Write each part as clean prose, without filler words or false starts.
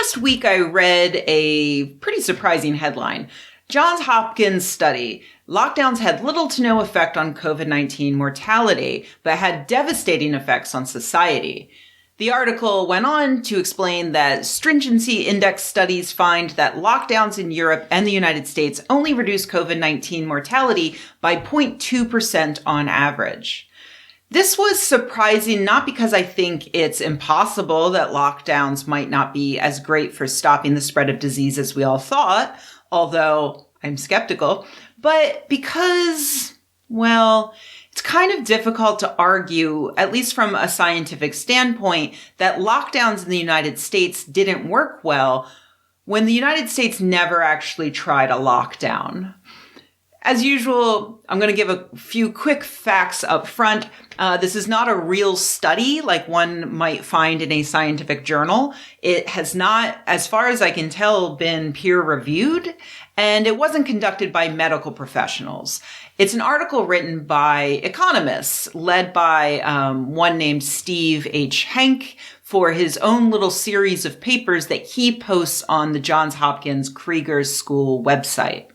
past week, I read a pretty surprising headline. Johns Hopkins study. Lockdowns had little to no effect on COVID-19 mortality, but had devastating effects on society. The article went on to explain that stringency index studies find that lockdowns in Europe and the United States only reduce COVID-19 mortality by 0.2% on average. This was surprising, not because I think it's impossible that lockdowns might not be as great for stopping the spread of disease as we all thought, although I'm skeptical, but because, well, it's kind of difficult to argue, at least from a scientific standpoint, that lockdowns in the United States didn't work well when the United States never actually tried a lockdown. As usual, I'm going to give a few quick facts up front. This is not a real study like one might find in a scientific journal. It has not, as far as I can tell, been peer-reviewed, and it wasn't conducted by medical professionals. It's an article written by economists, led by one named Steve H. Henk, for his own little series of papers that he posts on the Johns Hopkins Krieger School website.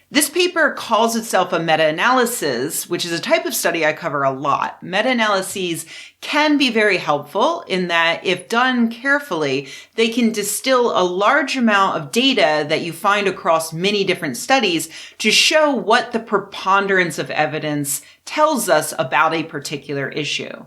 This paper calls itself a meta-analysis, which is a type of study I cover a lot. Meta-analyses can be very helpful in that, if done carefully, they can distill a large amount of data that you find across many different studies to show what the preponderance of evidence tells us about a particular issue.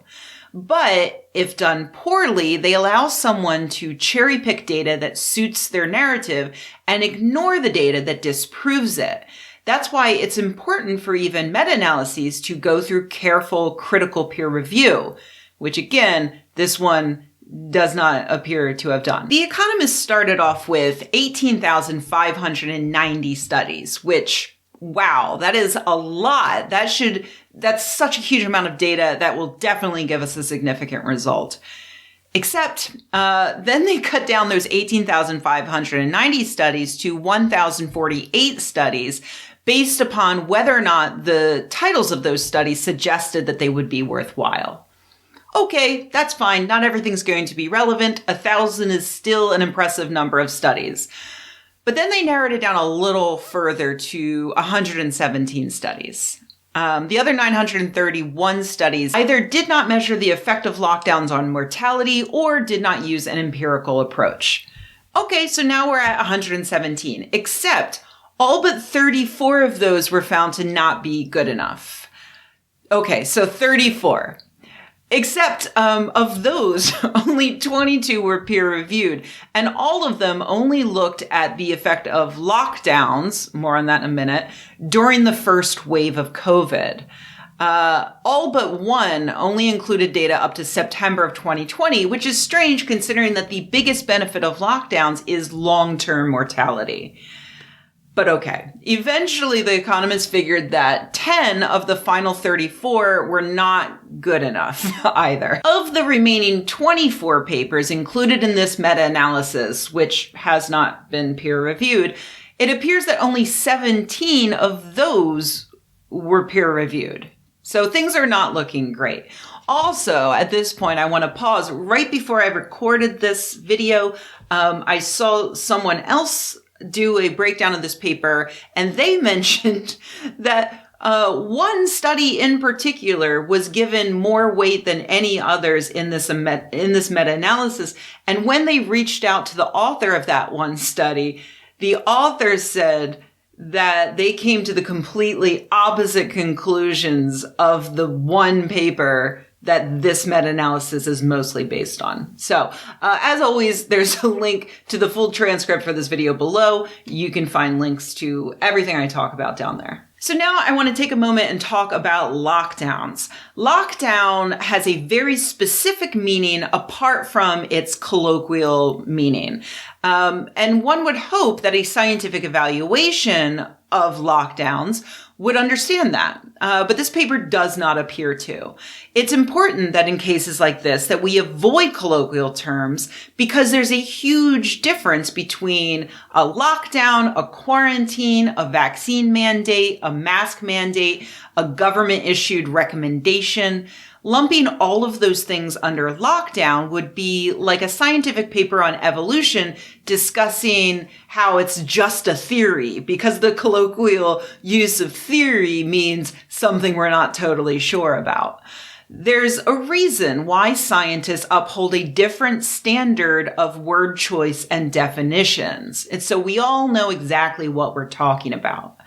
But if done poorly, they allow someone to cherry pick data that suits their narrative and ignore the data that disproves it. That's why it's important for even meta-analyses to go through careful, critical peer review, which again, this one does not appear to have done. The Economist started off with 18,590 studies, which, wow, that is a lot. That's such a huge amount of data that will definitely give us a significant result. Except, then they cut down those 18,590 studies to 1,048 studies based upon whether or not the titles of those studies suggested that they would be worthwhile. Okay, that's fine. Not everything's going to be relevant. 1,000 is still an impressive number of studies. But then they narrowed it down a little further to 117 studies. The other 931 studies either did not measure the effect of lockdowns on mortality or did not use an empirical approach. Okay, so now we're at 117, except all but 34 of those were found to not be good enough. Okay, so 34. Except of those, only 22 were peer-reviewed, and all of them only looked at the effect of lockdowns, more on that in a minute, during the first wave of COVID. All but one only included data up to September of 2020, which is strange considering that the biggest benefit of lockdowns is long-term mortality. But okay, eventually the economists figured that 10 of the final 34 were not good enough either. Of the remaining 24 papers included in this meta-analysis, which has not been peer-reviewed, it appears that only 17 of those were peer-reviewed. So things are not looking great. Also, at this point, I want to pause. Right before I recorded this video, I saw someone else do a breakdown of this paper, and they mentioned that one study in particular was given more weight than any others in this meta-analysis. And when they reached out to the author of that one study, the author said that they came to the completely opposite conclusions of the one paper that this meta-analysis is mostly based on. So, as always, there's a link to the full transcript for this video below. You can find links to everything I talk about down there. So now I want to take a moment and talk about lockdowns. Lockdown has a very specific meaning apart from its colloquial meaning. And one would hope that a scientific evaluation of lockdowns would understand that. But this paper does not appear to. It's important that in cases like this that we avoid colloquial terms because there's a huge difference between a lockdown, a quarantine, a vaccine mandate, a mask mandate, a government issued recommendation. Lumping all of those things under lockdown would be like a scientific paper on evolution discussing how it's just a theory, because the colloquial use of theory means something we're not totally sure about. There's a reason why scientists uphold a different standard of word choice and definitions. And so we all know exactly what we're talking about.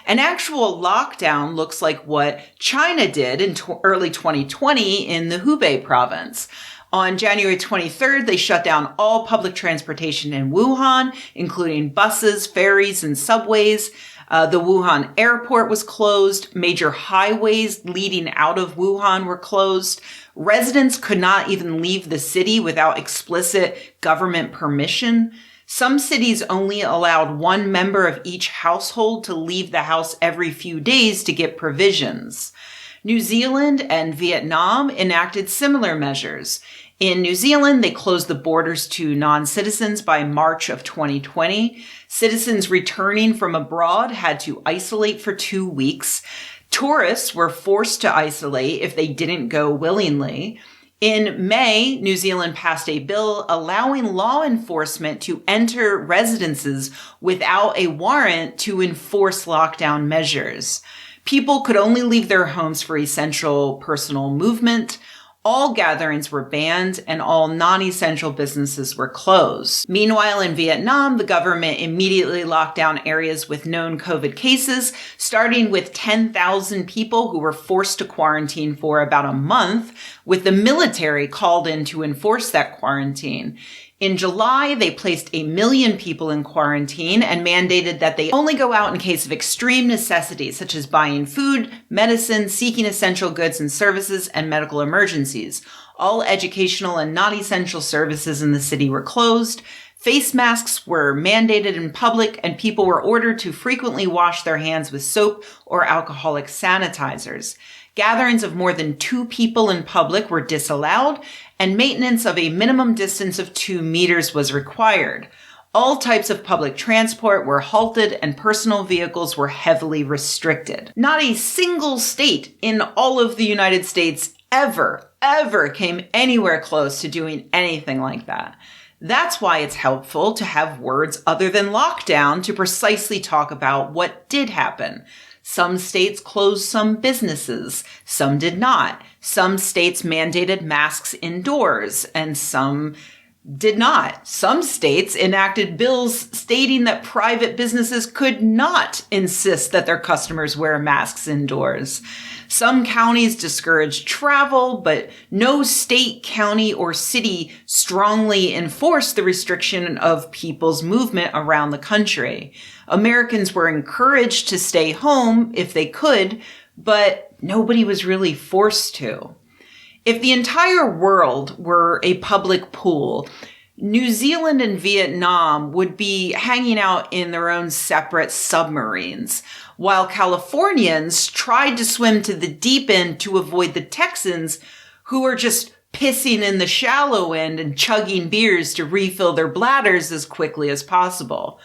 An actual lockdown looks like what China did in early 2020 in the Hubei province. On January 23rd, they shut down all public transportation in Wuhan, including buses, ferries, and subways. The Wuhan airport was closed. Major highways leading out of Wuhan were closed. Residents could not even leave the city without explicit government permission. Some cities only allowed one member of each household to leave the house every few days to get provisions. New Zealand and Vietnam enacted similar measures. In New Zealand, they closed the borders to non-citizens by March of 2020. Citizens returning from abroad had to isolate for 2 weeks. Tourists were forced to isolate if they didn't go willingly. In May, New Zealand passed a bill allowing law enforcement to enter residences without a warrant to enforce lockdown measures. People could only leave their homes for essential personal movement. All gatherings were banned and all non-essential businesses were closed. Meanwhile, in Vietnam, the government immediately locked down areas with known COVID cases, starting with 10,000 people who were forced to quarantine for about a month, with the military called in to enforce that quarantine. In July, they placed 1 million people in quarantine and mandated that they only go out in case of extreme necessities, such as buying food, medicine, seeking essential goods and services, and medical emergencies. All educational and non-essential services in the city were closed. Face masks were mandated in public, and people were ordered to frequently wash their hands with soap or alcoholic sanitizers. Gatherings of more than 2 people in public were disallowed, and maintenance of a minimum distance of 2 meters was required. All types of public transport were halted and personal vehicles were heavily restricted. Not a single state in all of the United States ever came anywhere close to doing anything like that. That's why it's helpful to have words other than lockdown to precisely talk about what did happen. Some states closed some businesses, some did not. Some states mandated masks indoors, and some did not. Some states enacted bills stating that private businesses could not insist that their customers wear masks indoors. Some counties discouraged travel, but no state, county, or city strongly enforced the restriction of people's movement around the country. Americans were encouraged to stay home if they could, but nobody was really forced to. If the entire world were a public pool, New Zealand and Vietnam would be hanging out in their own separate submarines, while Californians tried to swim to the deep end to avoid the Texans, who were just pissing in the shallow end and chugging beers to refill their bladders as quickly as possible.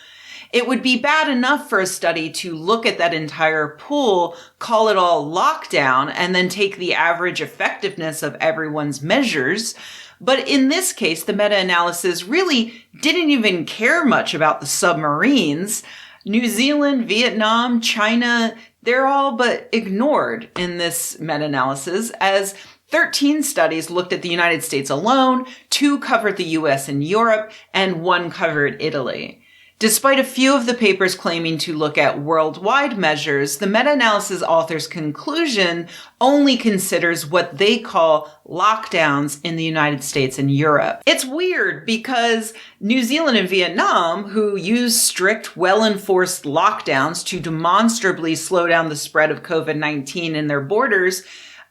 It would be bad enough for a study to look at that entire pool, call it all lockdown, and then take the average effectiveness of everyone's measures. But in this case, the meta-analysis really didn't even care much about the submarines. New Zealand, Vietnam, China, they're all but ignored in this meta-analysis, as 13 studies looked at the United States alone, 2 covered the US and Europe, and 1 covered Italy. Despite a few of the papers claiming to look at worldwide measures, the meta-analysis author's conclusion only considers what they call lockdowns in the United States and Europe. It's weird because New Zealand and Vietnam, who use strict, well-enforced lockdowns to demonstrably slow down the spread of COVID-19 in their borders,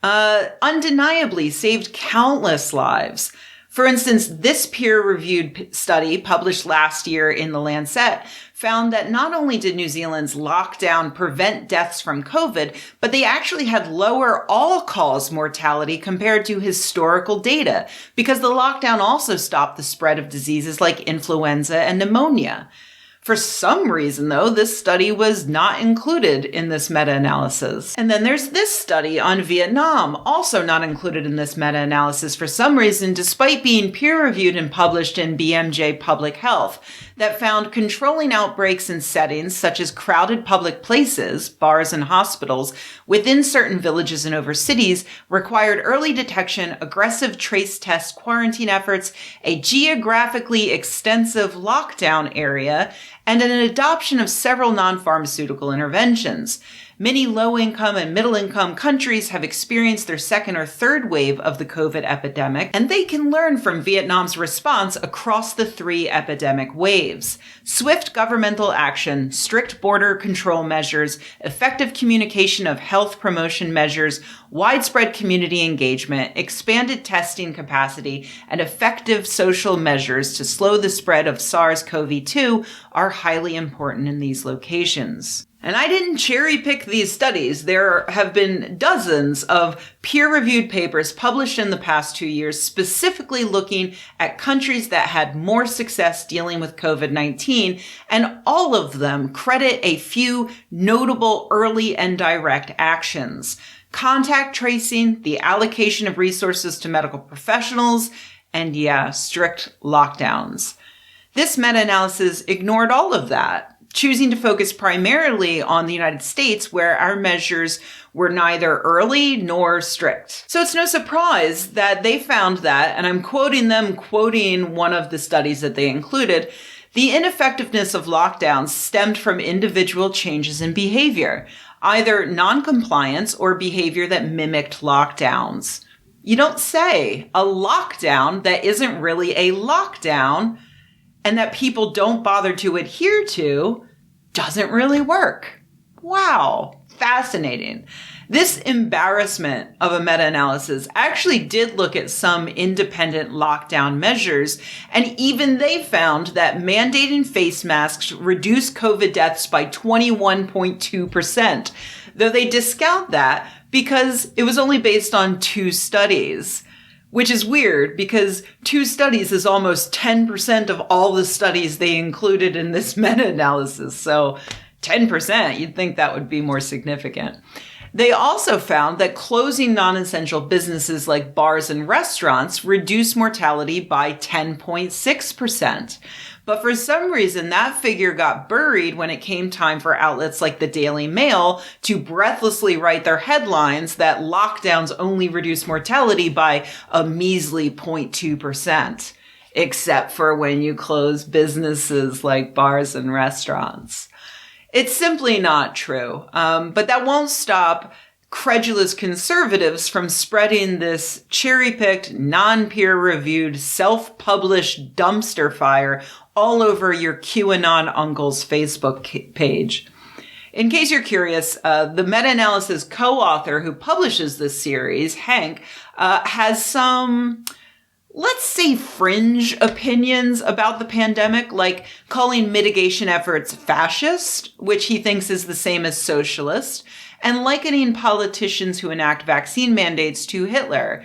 undeniably saved countless lives. For instance, this peer-reviewed study published last year in The Lancet found that not only did New Zealand's lockdown prevent deaths from COVID, but they actually had lower all-cause mortality compared to historical data, because the lockdown also stopped the spread of diseases like influenza and pneumonia. For some reason, though, this study was not included in this meta-analysis. And then there's this study on Vietnam, also not included in this meta-analysis for some reason, despite being peer-reviewed and published in BMJ Public Health, that found controlling outbreaks in settings such as crowded public places, bars and hospitals, within certain villages and over cities required early detection, aggressive trace test quarantine efforts, a geographically extensive lockdown area, and an adoption of several non-pharmaceutical interventions. Many low-income and middle-income countries have experienced their second or third wave of the COVID epidemic, and they can learn from Vietnam's response across the 3 epidemic waves. Swift governmental action, strict border control measures, effective communication of health promotion measures, widespread community engagement, expanded testing capacity, and effective social measures to slow the spread of SARS-CoV-2 are highly important in these locations. And I didn't cherry pick these studies. There have been dozens of peer-reviewed papers published in the past 2 years specifically looking at countries that had more success dealing with COVID-19, and all of them credit a few notable early and direct actions. Contact tracing, the allocation of resources to medical professionals, and strict lockdowns. This meta-analysis ignored all of that, choosing to focus primarily on the United States, where our measures were neither early nor strict. So it's no surprise that they found that, and I'm quoting one of the studies that they included, the ineffectiveness of lockdowns stemmed from individual changes in behavior, either non-compliance or behavior that mimicked lockdowns. You don't say. A lockdown that isn't really a lockdown and that people don't bother to adhere to doesn't really work. Wow, fascinating. This embarrassment of a meta-analysis actually did look at some independent lockdown measures, and even they found that mandating face masks reduced COVID deaths by 21.2%, though they discount that because it was only based on 2 studies. Which is weird because 2 studies is almost 10% of all the studies they included in this meta-analysis. So 10%, you'd think that would be more significant. They also found that closing non-essential businesses like bars and restaurants reduced mortality by 10.6%. But for some reason, that figure got buried when it came time for outlets like the Daily Mail to breathlessly write their headlines that lockdowns only reduce mortality by a measly 0.2%, except for when you close businesses like bars and restaurants. It's simply not true. But that won't stop credulous conservatives from spreading this cherry-picked, non-peer-reviewed, self-published dumpster fire all over your QAnon uncle's Facebook page. In case you're curious, the meta-analysis co-author who publishes this series, Hank, has some, let's say, fringe opinions about the pandemic, like calling mitigation efforts fascist, which he thinks is the same as socialist, and likening politicians who enact vaccine mandates to Hitler.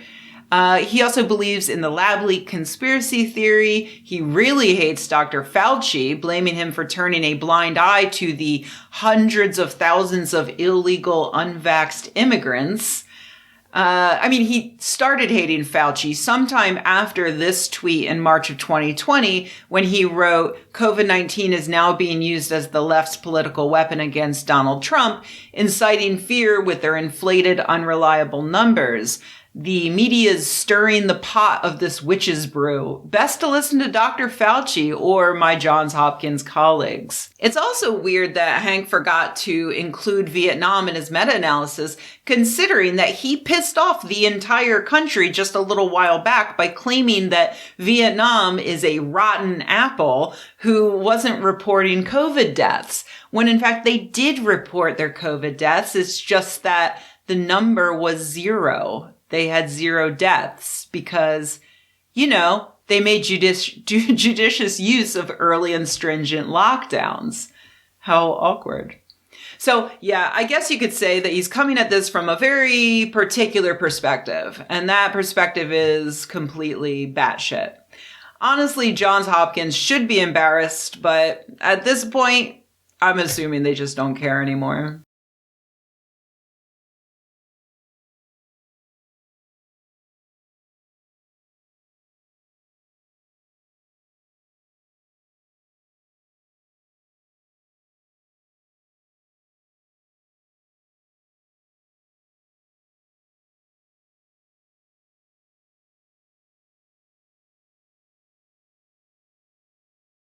He also believes in the lab leak conspiracy theory. He really hates Dr. Fauci, blaming him for turning a blind eye to the hundreds of thousands of illegal unvaxxed immigrants. He started hating Fauci sometime after this tweet in March of 2020 when he wrote, COVID-19 is now being used as the left's political weapon against Donald Trump, inciting fear with their inflated, unreliable numbers. The media is stirring the pot of this witch's brew. Best to listen to Dr. Fauci or my Johns Hopkins colleagues. It's also weird that Hank forgot to include Vietnam in his meta-analysis, considering that he pissed off the entire country just a little while back by claiming that Vietnam is a rotten apple who wasn't reporting COVID deaths, when in fact they did report their COVID deaths. It's just that the number was 0. They had 0 deaths because, they made judicious use of early and stringent lockdowns. How awkward. So, I guess you could say that he's coming at this from a very particular perspective, and that perspective is completely batshit. Honestly, Johns Hopkins should be embarrassed, but at this point, I'm assuming they just don't care anymore.